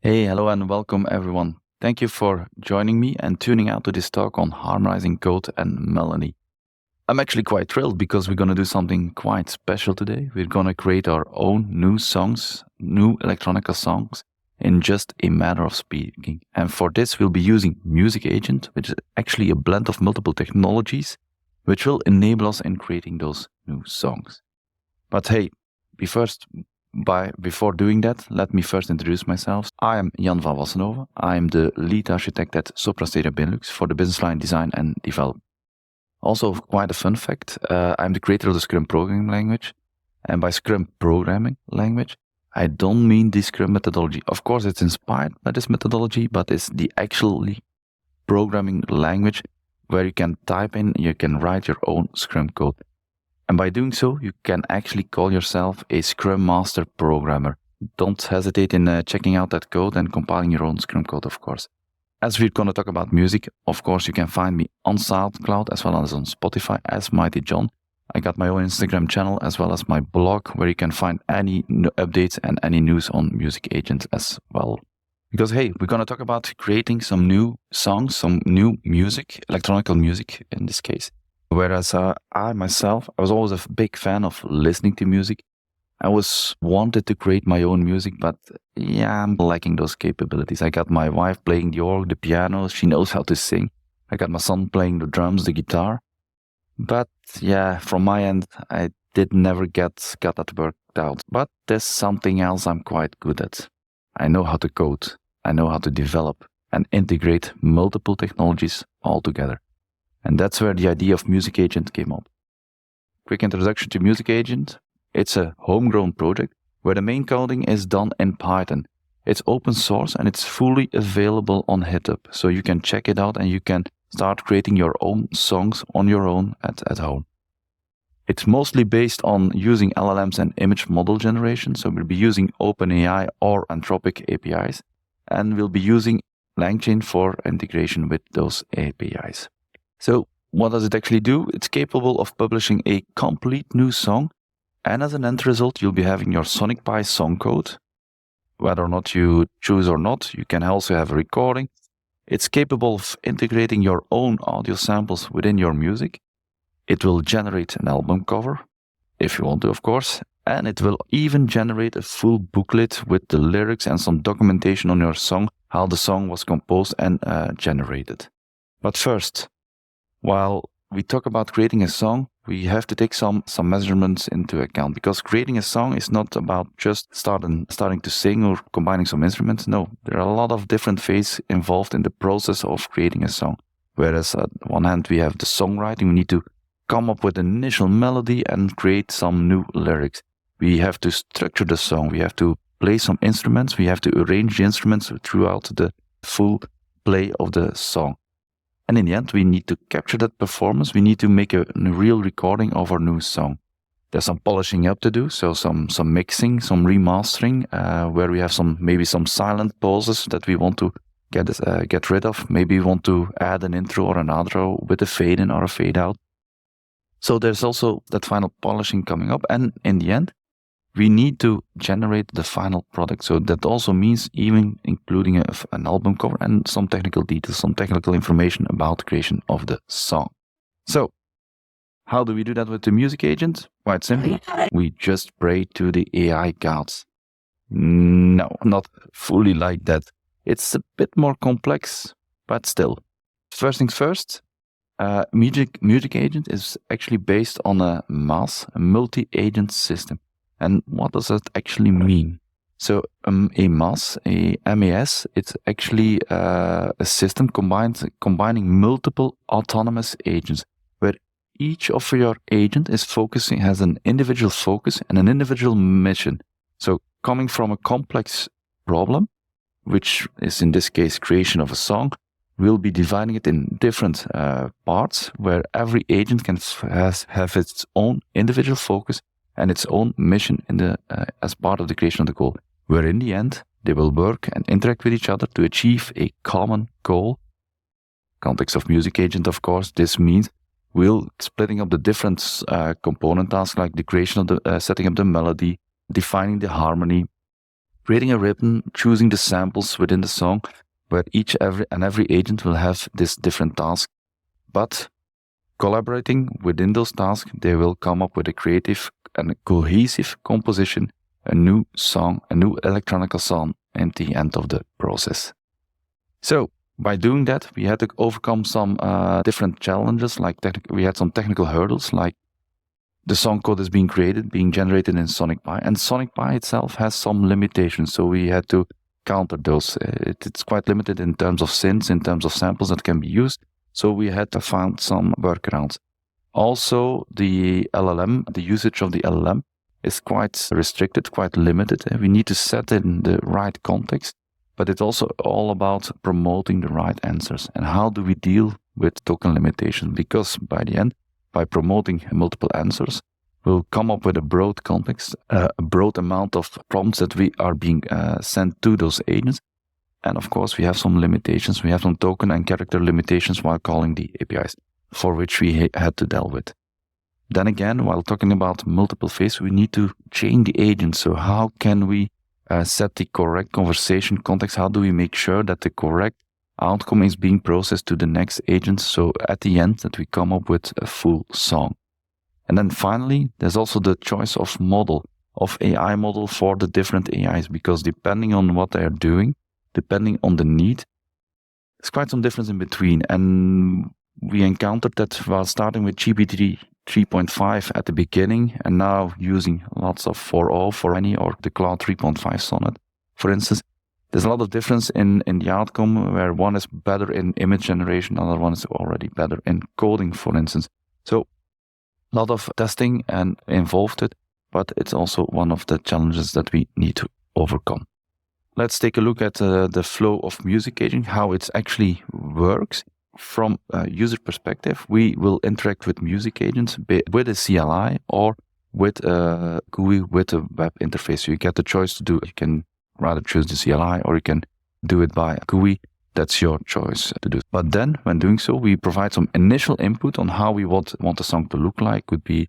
Hey, hello and welcome everyone. Thank you for joining me and tuning out to this talk on harmonizing code and melody. I'm actually quite thrilled because we're going to do something quite special today. We're going to create our own new songs, new electronica songs in just a matter of speaking. And for this, we'll be using MusicAgent, which is actually a blend of multiple technologies, which will enable us in creating those new songs. But hey, before doing that, let me first introduce myself. I am Jan van Wassenhoven. I am the lead architect at Sopra Steria Benelux for the business line design and development. Also, quite a fun fact, I'm the creator of the Scrum programming language. And by Scrum programming language, I don't mean the Scrum methodology. Of course, it's inspired by this methodology, but it's the actually programming language where you can type in, you can write your own Scrum code. And by doing so, you can actually call yourself a Scrum Master Programmer. Don't hesitate in checking out that code and compiling your own Scrum code, of course. As we're going to talk about music, of course, you can find me on SoundCloud as well as on Spotify as Mighty John. I got my own Instagram channel as well as my blog where you can find any updates and any news on MusicAgent as well. Because, hey, we're going to talk about creating some new songs, some new music, electronic music in this case. Whereas I myself, I was always a big fan of listening to music. I wanted to create my own music, but yeah, I'm lacking those capabilities. I got my wife playing the org, the piano. She knows how to sing. I got my son playing the drums, the guitar. But yeah, from my end, I did never got that worked out. But there's something else I'm quite good at. I know how to code. I know how to develop and integrate multiple technologies all together. And that's where the idea of MusicAgent came up. Quick introduction to MusicAgent. It's a homegrown project where the main coding is done in Python. It's open source and it's fully available on GitHub. So you can check it out and you can start creating your own songs on your own at home. It's mostly based on using LLMs and image model generation. So we'll be using OpenAI or Anthropic APIs. And we'll be using LangChain for integration with those APIs. So what does it actually do? It's capable of publishing a complete new song. And as an end result, you'll be having your SonicPy song code. Whether or not you choose or not, you can also have a recording. It's capable of integrating your own audio samples within your music. It will generate an album cover, if you want to, of course. And it will even generate a full booklet with the lyrics and some documentation on your song, how the song was composed and generated. But first, while we talk about creating a song, we have to take some measurements into account, because creating a song is not about just starting to sing or combining some instruments. No, there are a lot of different phases involved in the process of creating a song. Whereas on one hand, we have the songwriting. We need to come up with an initial melody and create some new lyrics. We have to structure the song. We have to play some instruments. We have to arrange the instruments throughout the full play of the song. And in the end, we need to capture that performance. We need to make a real recording of our new song. There's some polishing up to do, so some mixing, some remastering, where we have maybe some silent pauses that we want to get rid of. Maybe we want to add an intro or an outro with a fade in or a fade out. So there's also that final polishing coming up. And in the end, we need to generate the final product. So that also means even including an album cover and some technical details, some technical information about the creation of the song. So how do we do that with the MusicAgent? Quite simple. We just pray to the AI gods. No, not fully like that. It's a bit more complex, but still. First things first, MusicAgent is actually based on a MAS, a multi-agent system. And what does that actually mean? So a MAS, a MAS, it's actually a system combining multiple autonomous agents, where each of your agent has an individual focus and an individual mission. So coming from a complex problem, which is in this case creation of a song, we'll be dividing it in different parts, where every agent can have its own individual focus and its own mission as part of the creation of the goal, where in the end, they will work and interact with each other to achieve a common goal. Context of MusicAgent, of course, this means we'll splitting up the different component tasks, like the creation of setting up the melody, defining the harmony, creating a ribbon, choosing the samples within the song, where every agent will have this different task. But collaborating within those tasks, they will come up with a creative and a cohesive composition, a new song, a new electronic song at the end of the process. So by doing that, we had to overcome some different challenges, like we had some technical hurdles, like the song code is being generated in SonicPy, and SonicPy itself has some limitations, so we had to counter those. It's quite limited in terms of synths, in terms of samples that can be used, so we had to find some workarounds. Also, the LLM, the usage of the LLM is quite restricted, quite limited. We need to set it in the right context, but it's also all about promoting the right answers. And how do we deal with token limitations? Because by the end, by promoting multiple answers, we'll come up with a broad context, a broad amount of prompts that we are being sent to those agents. And of course, we have some limitations. We have some token and character limitations while calling the APIs, for which we had to deal with. Then again, while talking about multiple phase, we need to chain the agent. So how can we set the correct conversation context? How do we make sure that the correct outcome is being processed to the next agent? So at the end, that we come up with a full song. And then finally, there's also the choice of model, of AI model for the different AIs, because depending on what they are doing, depending on the need, there's quite some difference in between. And we encountered that while starting with GPT 3.5 at the beginning, and now using lots of 4.0 for any, or the Cloud 3.5 Sonnet, for instance, there's a lot of difference in the outcome, where one is better in image generation, another one is already better in coding, for instance. So a lot of testing and involved it, but it's also one of the challenges that we need to overcome. Let's take a look at the flow of MusicAgent, how it actually works. From a user perspective, we will interact with MusicAgents with a CLI or with a GUI, with a web interface. So you get the choice to do. You can rather choose the CLI, or you can do it by a GUI. That's your choice to do. But then, when doing so, we provide some initial input on how we want the song to look like. Could be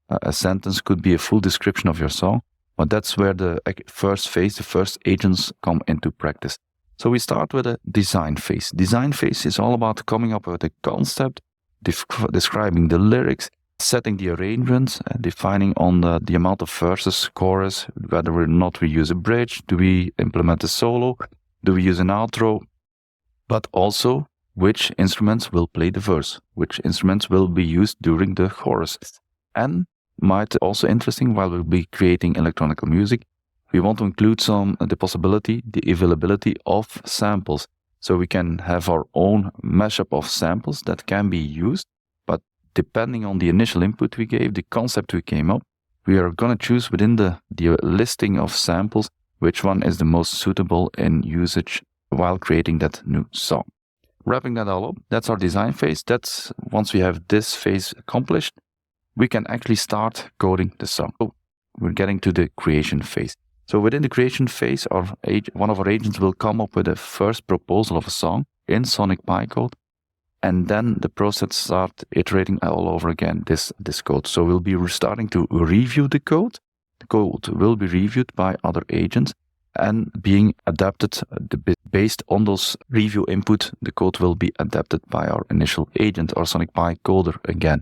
a sentence, could be a full description of your song. But that's where the first phase, the first agents come into practice. So we start with a design phase. Design phase is all about coming up with a concept, describing the lyrics, setting the arrangements, defining on the amount of verses, chorus, whether or not we use a bridge, do we implement a solo, do we use an outro, but also which instruments will play the verse, which instruments will be used during the chorus. And might also interesting, while we'll be creating electronic music, we want to include the possibility, the availability of samples. So we can have our own mashup of samples that can be used, but depending on the initial input we gave, the concept we came up, we are going to choose within the listing of samples which one is the most suitable in usage while creating that new song. Wrapping that all up, that's our design phase. That's once we have this phase accomplished, we can actually start coding the song. So we're getting to the creation phase. So within the creation phase, one of our agents will come up with a first proposal of a song in SonicPy code, and then the process starts iterating all over again this code. So we'll be starting to review the code. The code will be reviewed by other agents and being adapted based on those review input. The code will be adapted by our initial agent, our SonicPy coder again.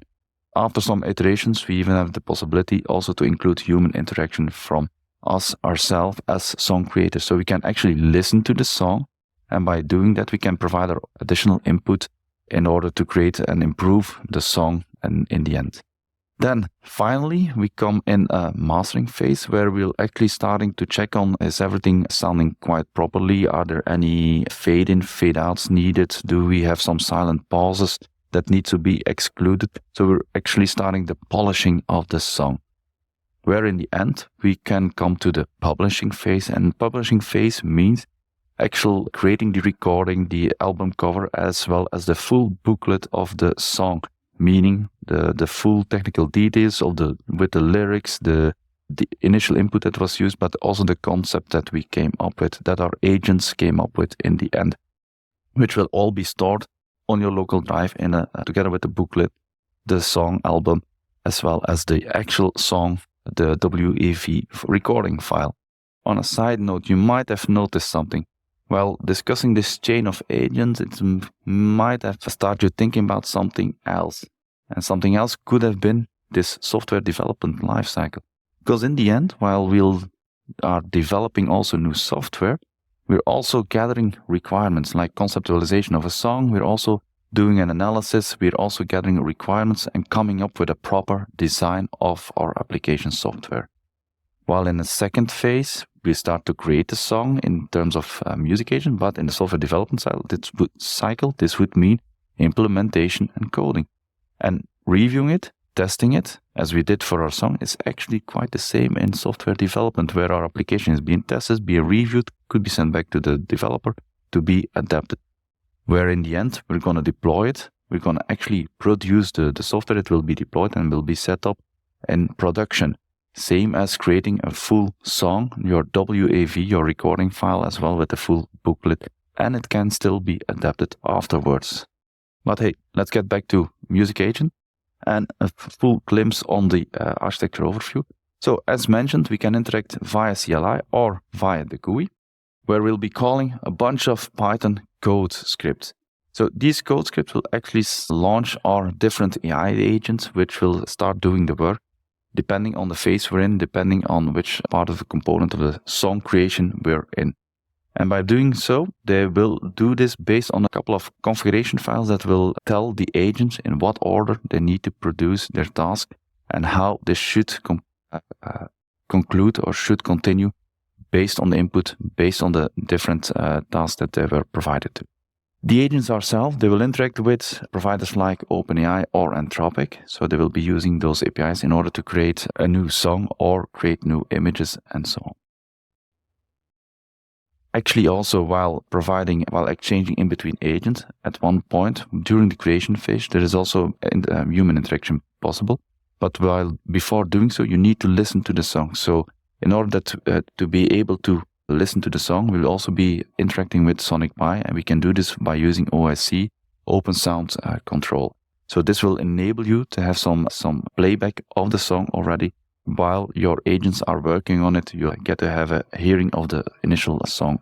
After some iterations, we even have the possibility also to include human interaction from us ourselves as song creators. So we can actually listen to the song, and by doing that, we can provide our additional input in order to create and improve the song and in the end. Then finally, we come in a mastering phase where we're actually starting to check on, is everything sounding quite properly? Are there any fade in, fade outs needed? Do we have some silent pauses that need to be excluded? So we're actually starting the polishing of the song, where in the end, we can come to the publishing phase. And publishing phase means actual creating the recording, the album cover, as well as the full booklet of the song, meaning the full technical details with the lyrics, the initial input that was used, but also the concept that we came up with, that our agents came up with in the end, which will all be stored on your local drive together with the booklet, the song album, as well as the actual song, the WAV recording file. on a side note, you might have noticed something. While discussing this chain of agents, it might have started you thinking about something else. And something else could have been this software development lifecycle. Because in the end, while we are developing also new software, we're also gathering requirements like conceptualization of a song. We're also doing an analysis. We're also gathering requirements and coming up with a proper design of our application software. While in the second phase, we start to create the song in terms of MusicAgent, but in the software development cycle, this would mean implementation and coding. And reviewing it, testing it, as we did for our song, is actually quite the same in software development, where our application is being tested, being reviewed, could be sent back to the developer to be adapted. Where in the end, we're going to deploy it. We're going to actually produce the software. It will be deployed and will be set up in production. Same as creating a full song, your WAV, your recording file as well with a full booklet, and it can still be adapted afterwards. But hey, let's get back to MusicAgent and a full glimpse on the architecture overview. So as mentioned, we can interact via CLI or via the GUI, where we'll be calling a bunch of Python code scripts. So these code scripts will actually launch our different AI agents, which will start doing the work, depending on the phase we're in, depending on which part of the component of the song creation we're in. And by doing so, they will do this based on a couple of configuration files that will tell the agents in what order they need to produce their task and how this should conclude or should continue based on the input, based on the different tasks that they were provided to. The agents ourselves, they will interact with providers like OpenAI or Anthropic. So they will be using those APIs in order to create a new song or create new images and so on. Actually, also while exchanging in between agents, at one point during the creation phase, there is also human interaction possible. But before doing so, you need to listen to the song. So in order to be able to listen to the song, we'll also be interacting with Sonic Pi, and we can do this by using OSC, Open Sound Control. So this will enable you to have some playback of the song already. While your agents are working on it, you get to have a hearing of the initial song.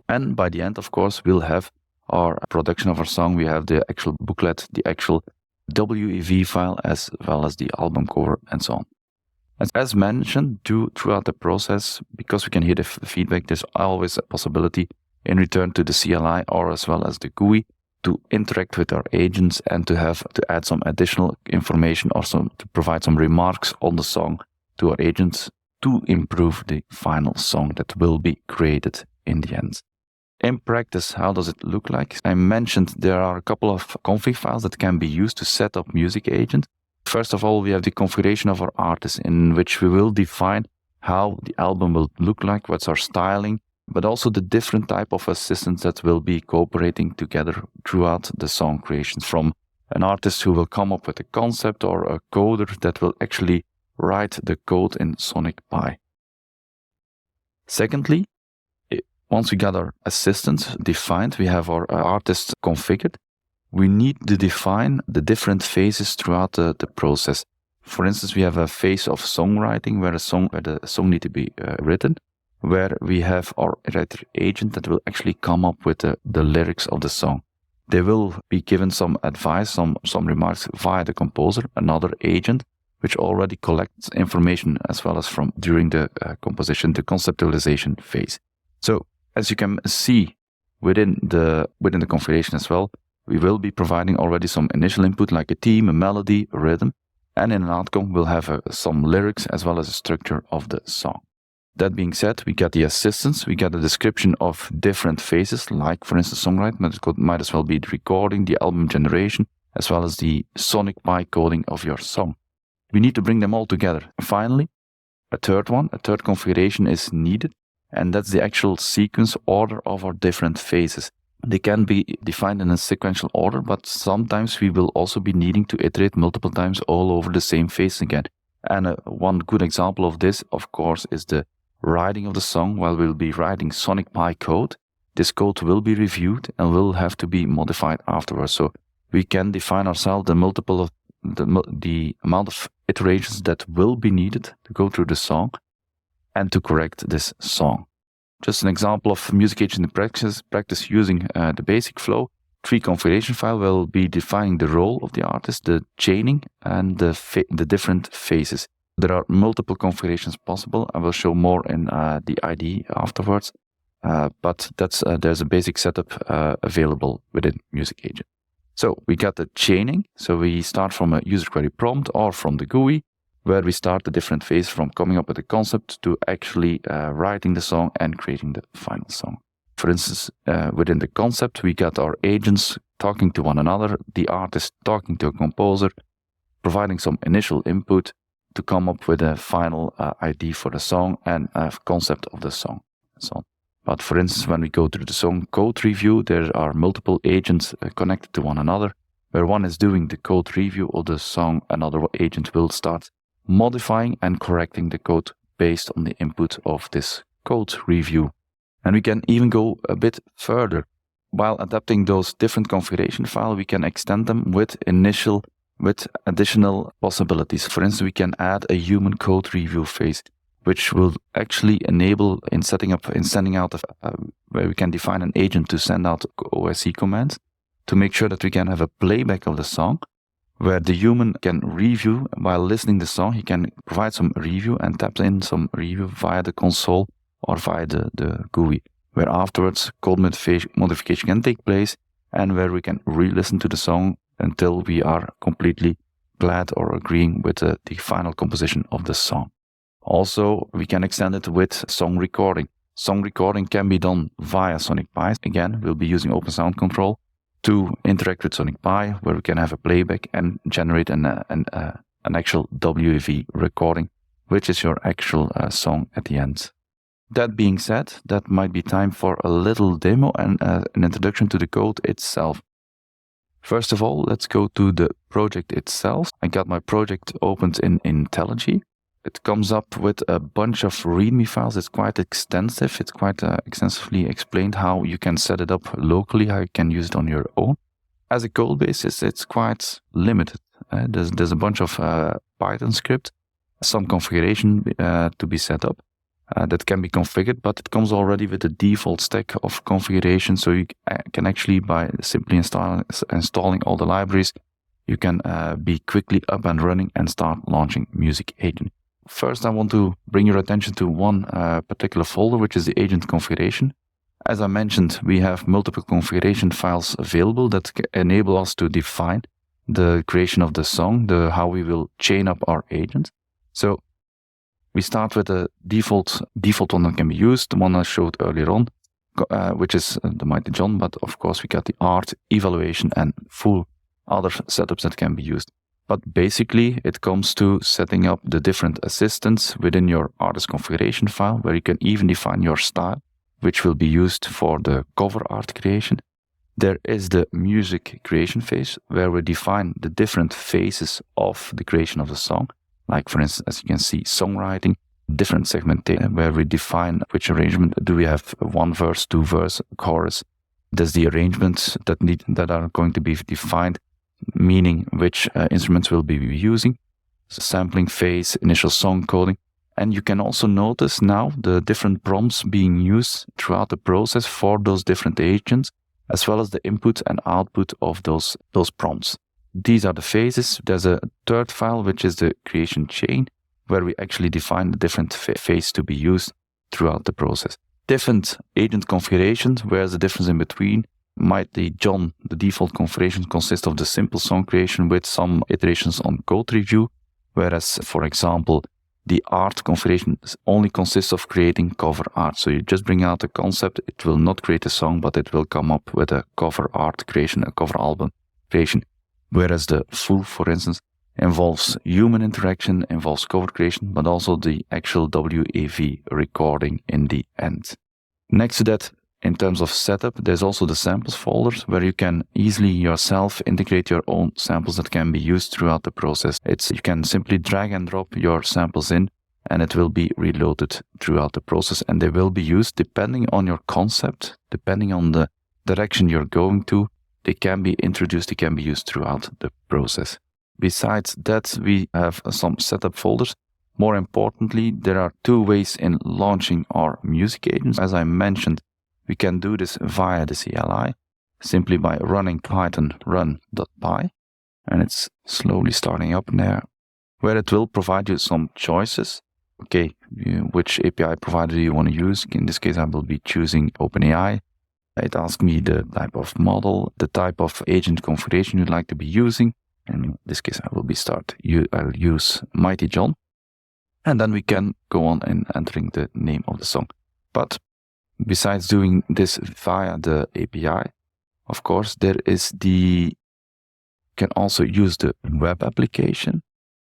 And by the end, of course, we'll have our production of our song. We have the actual booklet, the actual WAV file, as well as the album cover and so on. As mentioned, throughout the process, because we can hear the feedback, there's always a possibility in return to the CLI or as well as the GUI to interact with our agents and to add some additional information or to provide some remarks on the song to our agents to improve the final song that will be created in the end. In practice, how does it look like? I mentioned there are a couple of config files that can be used to set up MusicAgent. First of all, we have the configuration of our artist, in which we will define how the album will look like, what's our styling, but also the different type of assistants that will be cooperating together throughout the song creation, from an artist who will come up with a concept or a coder that will actually write the code in Sonic Pi. Secondly, once we got our assistants defined, we have our artists configured. We need to define the different phases throughout the process. For instance, we have a phase of songwriting where the song needs to be written, where we have our writer agent that will actually come up with the lyrics of the song. They will be given some advice, some remarks via the composer, another agent, which already collects information as well as from during the composition, the conceptualization phase. So as you can see within the configuration as well, we will be providing already some initial input like a theme, a melody, a rhythm, and in an outcome we'll have some lyrics as well as a structure of the song. That being said, we get the assistance, we get a description of different phases, like for instance songwriting, but it might as well be the recording, the album generation, as well as the Sonic Pi coding of your song. We need to bring them all together. Finally, a third configuration is needed, and that's the actual sequence order of our different phases. They can be defined in a sequential order, but sometimes we will also be needing to iterate multiple times all over the same phase again. And one good example of this, of course, is the writing of the song. While we'll be writing Sonic Pi code, this code will be reviewed and will have to be modified afterwards. So we can define ourselves the amount of iterations that will be needed to go through the song. and to correct this song. Just an example of MusicAgent in practice using the basic flow. Tree configuration file will be defining the role of the artist, the chaining, and the different phases. There are multiple configurations possible. I will show more in the IDE afterwards, but there's a basic setup available within MusicAgent. So we got the chaining. So we start from a user query prompt or from the GUI, where we start the different phases from coming up with a concept to actually writing the song and creating the final song. For instance, within the concept, we got our agents talking to one another, the artist talking to a composer, providing some initial input to come up with a final ID for the song and a concept of the song. So, but for instance, when we go through the song code review, there are multiple agents connected to one another, where one is doing the code review of the song, another agent will start modifying and correcting the code based on the input of this code review. And we can even go a bit further. While adapting those different configuration files, we can extend them with additional possibilities. For instance, we can add a human code review phase, which will actually enable in sending out where we can define an agent to send out OSC commands to make sure that we can have a playback of the song, where the human can review while listening to the song. He can provide some review and tap in some review via the console or via the GUI, where afterwards code modification can take place and where we can re-listen to the song until we are completely glad or agreeing with the final composition of the song. Also, we can extend it with song recording. Song recording can be done via Sonic Pi. Again, we'll be using Open Sound Control to interact with Sonic Pi, where we can have a playback and generate an actual WAV recording, which is your actual song at the end. That being said, that might be time for a little demo and an introduction to the code itself. First of all, let's go to the project itself. I got my project opened in IntelliJ. It comes up with a bunch of README files. It's quite extensive. It's quite extensively explained how you can set it up locally, how you can use it on your own. As a code base, it's quite limited. There's a bunch of Python script, some configuration to be set up that can be configured, but it comes already with a default stack of configuration. So you can actually, by simply installing all the libraries, you can be quickly up and running and start launching MusicAgent. First, I want to bring your attention to one particular folder, which is the agent configuration. As I mentioned, we have multiple configuration files available that enable us to define the creation of the song, how we will chain up our agent. So we start with a default one that can be used, the one I showed earlier on, which is the Mighty John, but of course we got the art, evaluation, and full other setups that can be used. But basically, it comes to setting up the different assistants within your artist configuration file, where you can even define your style, which will be used for the cover art creation. There is the music creation phase, where we define the different phases of the creation of the song. Like, for instance, as you can see, songwriting, different segmentation, where we define which arrangement. Do we have one verse, two verse, chorus? There's the arrangements that are going to be defined, meaning which instruments we'll be using, sampling phase, initial song coding. And you can also notice now the different prompts being used throughout the process for those different agents, as well as the input and output of those prompts. These are the phases. There's a third file, which is the creation chain, where we actually define the different phase to be used throughout the process. Different agent configurations, where's the difference in between? Mighty John, the default configuration consists of the simple song creation with some iterations on code review, whereas, for example, the art configuration only consists of creating cover art. So you just bring out a concept, it will not create a song, but it will come up with a cover art creation, a cover album creation. Whereas the full, for instance, involves human interaction, involves cover creation, but also the actual WAV recording in the end. Next to that, in terms of setup, there's also the samples folders, where you can easily yourself integrate your own samples that can be used throughout the process. You can simply drag and drop your samples in, and it will be reloaded throughout the process, and they will be used depending on your concept, depending on the direction you're going to. They can be introduced, they can be used throughout the process. Besides that, we have some setup folders More importantly, there are two ways in launching our music agents. As I mentioned, we can do this via the CLI, simply by running python run.py, and it's slowly starting up there, where it will provide you some choices. Okay, which API provider do you want to use? In this case, I will be choosing OpenAI. It asks me the type of model, the type of agent configuration you'd like to be using. And in this case, I'll use Mighty John. And then we can go on and entering the name of the song. But besides doing this via the API, of course, you can also use the web application.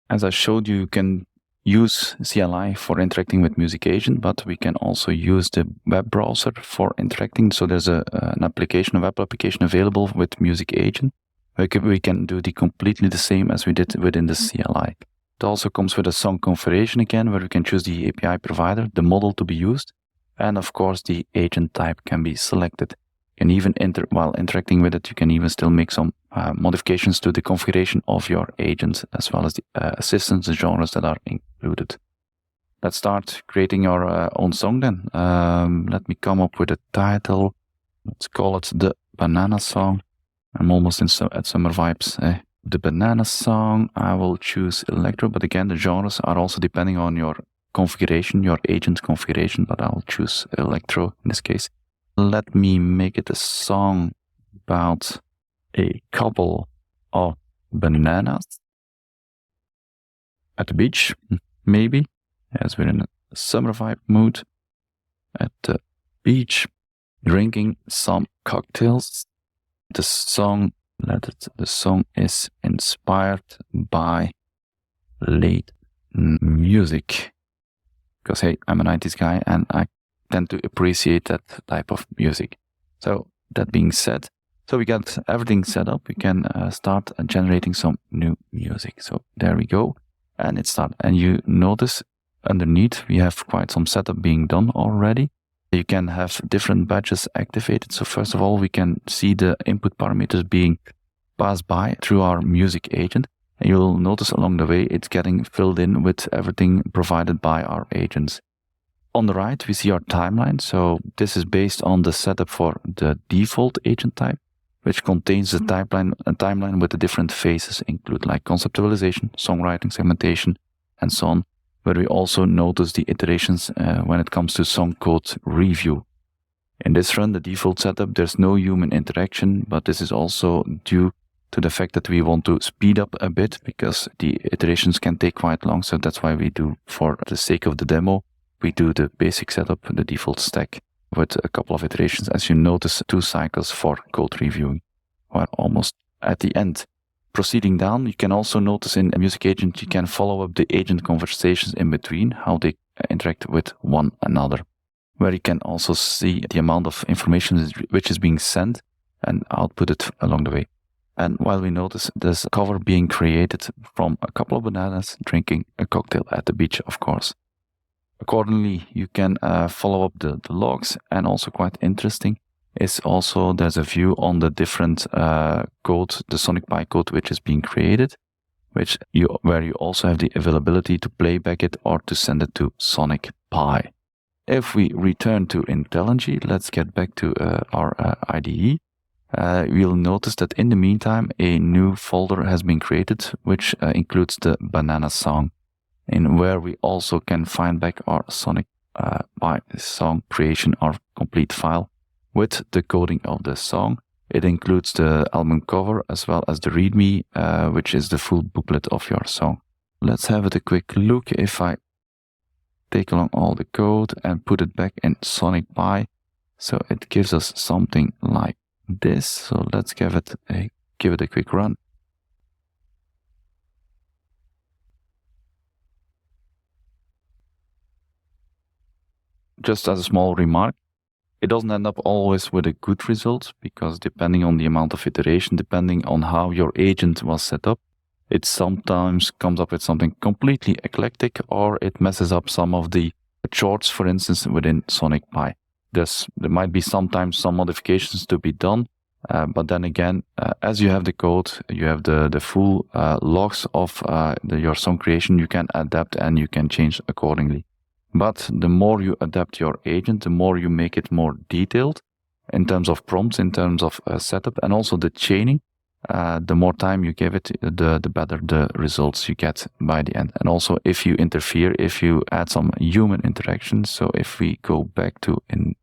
As I showed you, you can use CLI for interacting with MusicAgent, but we can also use the web browser for interacting. So there's a web application available with MusicAgent. We can do completely the same as we did within the CLI. It also comes with a song configuration again, where we can choose the API provider, the model to be used, and of course the agent type can be selected. And even while interacting with it, you can even still make some modifications to the configuration of your agent, as well as the assistants, the genres that are included. Let's start creating our own song then. Let me come up with a title. Let's call it the Banana Song. I'm almost at summer vibes. The Banana Song, I will choose electro, but again, the genres are also depending on your configuration, your agent configuration, but I'll choose electro in this case. Let me make it a song about a couple of bananas at the beach, maybe, as we're in a summer vibe mood, at the beach, drinking some cocktails. The song is inspired by late music, because hey, I'm a 90s guy and I tend to appreciate that type of music. So that being said, so we got everything set up. We can start generating some new music. So there we go, and it started. And you notice underneath we have quite some setup being done already. You can have different badges activated. So first of all, we can see the input parameters being passed by through our music agent. And you'll notice along the way, it's getting filled in with everything provided by our agents. On the right, we see our timeline. So this is based on the setup for the default agent type, which contains a timeline with the different phases, include like conceptualization, songwriting, segmentation, and so on, where we also notice the iterations when it comes to song code review. In this run, the default setup, there's no human interaction, but this is also due to the fact that we want to speed up a bit because the iterations can take quite long. So that's why we do, for the sake of the demo, we do the basic setup, the default stack, with a couple of iterations. As you notice, 2 cycles for code reviewing. We're almost at the end. Proceeding down, you can also notice in MusicAgent, you can follow up the agent conversations in between, how they interact with one another, where you can also see the amount of information which is being sent and output it along the way. And while we notice there's a cover being created from a couple of bananas drinking a cocktail at the beach, of course. Accordingly, you can follow up the logs, and also quite interesting is also there's a view on the different code, the Sonic Pi code which is being created, where you also have the availability to playback it or to send it to Sonic Pi. If we return to IntelliJ, let's get back to our IDE. We'll notice that in the meantime, a new folder has been created, which includes the Banana Song, in where we also can find back our Sonic Pi song creation, our complete file, with the coding of the song. It includes the album cover as well as the README, which is the full booklet of your song. Let's have a quick look. If I take along all the code and put it back in Sonic Pi, so it gives us something like this. So let's give it a quick run. Just as a small remark, it doesn't end up always with a good result, because depending on the amount of iteration, depending on how your agent was set up, it sometimes comes up with something completely eclectic, or it messes up some of the charts, for instance, within Sonic Pi. There might be sometimes some modifications to be done, But then again, as you have the code, you have the full logs of your song creation, you can adapt and you can change accordingly. But the more you adapt your agent, the more you make it more detailed in terms of prompts, in terms of setup, and also the chaining. The more time you give it, the better the results you get by the end. And also if you interfere, if you add some human interaction. So if we go back to in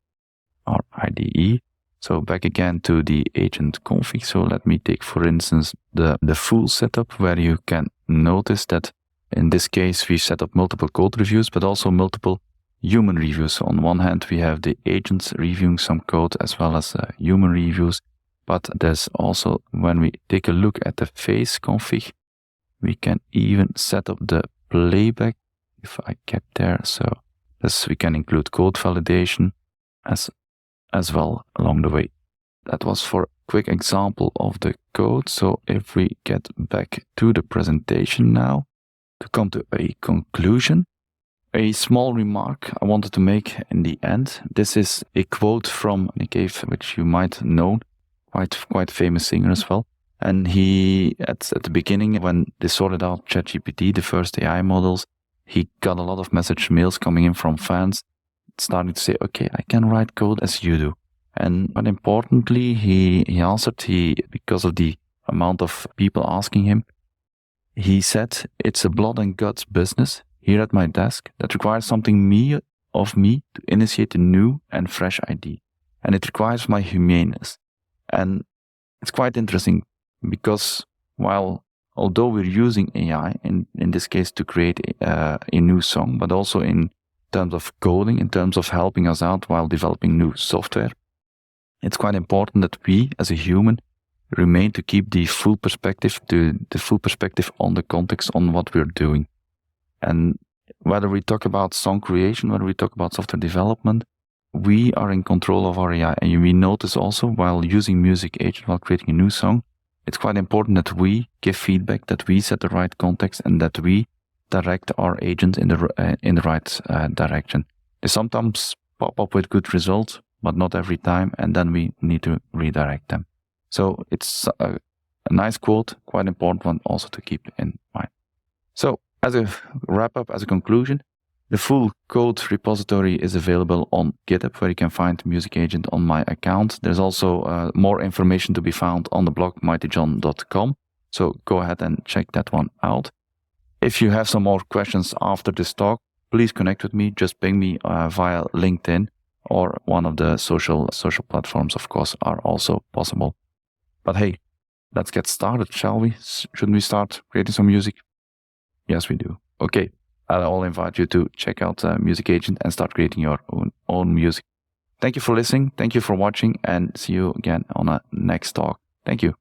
our IDE, so back again to the agent config. So let me take, for instance, the full setup, where you can notice that in this case, we set up multiple code reviews, but also multiple human reviews. So on one hand, we have the agents reviewing some code as well as human reviews. But there's also, when we take a look at the face config, we can even set up the playback if I get there. So this, we can include code validation as well along the way. That was for a quick example of the code. So if we get back to the presentation now, to come to a conclusion, a small remark I wanted to make in the end. This is a quote from Nick Cave, which you might know. Quite famous singer as well. And he, at the beginning, when they sorted out ChatGPT, the first AI models, he got a lot of mails coming in from fans, starting to say, okay, I can write code as you do. But importantly, he answered, because of the amount of people asking him, he said, it's a blood and guts business here at my desk that requires something of me to initiate a new and fresh idea. And it requires my humaneness. And it's quite interesting because although we're using AI in this case to create a new song, but also in terms of coding, in terms of helping us out while developing new software, it's quite important that we as a human remain to keep the full perspective on the context on what we're doing. And whether we talk about song creation, whether we talk about software development, we are in control of our AI. And we notice also while using MusicAgent, while creating a new song, it's quite important that we give feedback, that we set the right context, and that we direct our agent in the right direction. They sometimes pop up with good results, but not every time, and then we need to redirect them. So it's a nice quote, quite important one also to keep in mind. So as a wrap up, as a conclusion, the full code repository is available on GitHub, where you can find MusicAgent on my account. There's also more information to be found on the blog mightyjohn.com. So go ahead and check that one out. If you have some more questions after this talk, please connect with me. Just ping me via LinkedIn, or one of the social platforms, of course, are also possible. But hey, let's get started, shall we? Shouldn't we start creating some music? Yes, we do. Okay. I'll invite you to check out MusicAgent and start creating your own music. Thank you for listening. Thank you for watching, and see you again on a next talk. Thank you.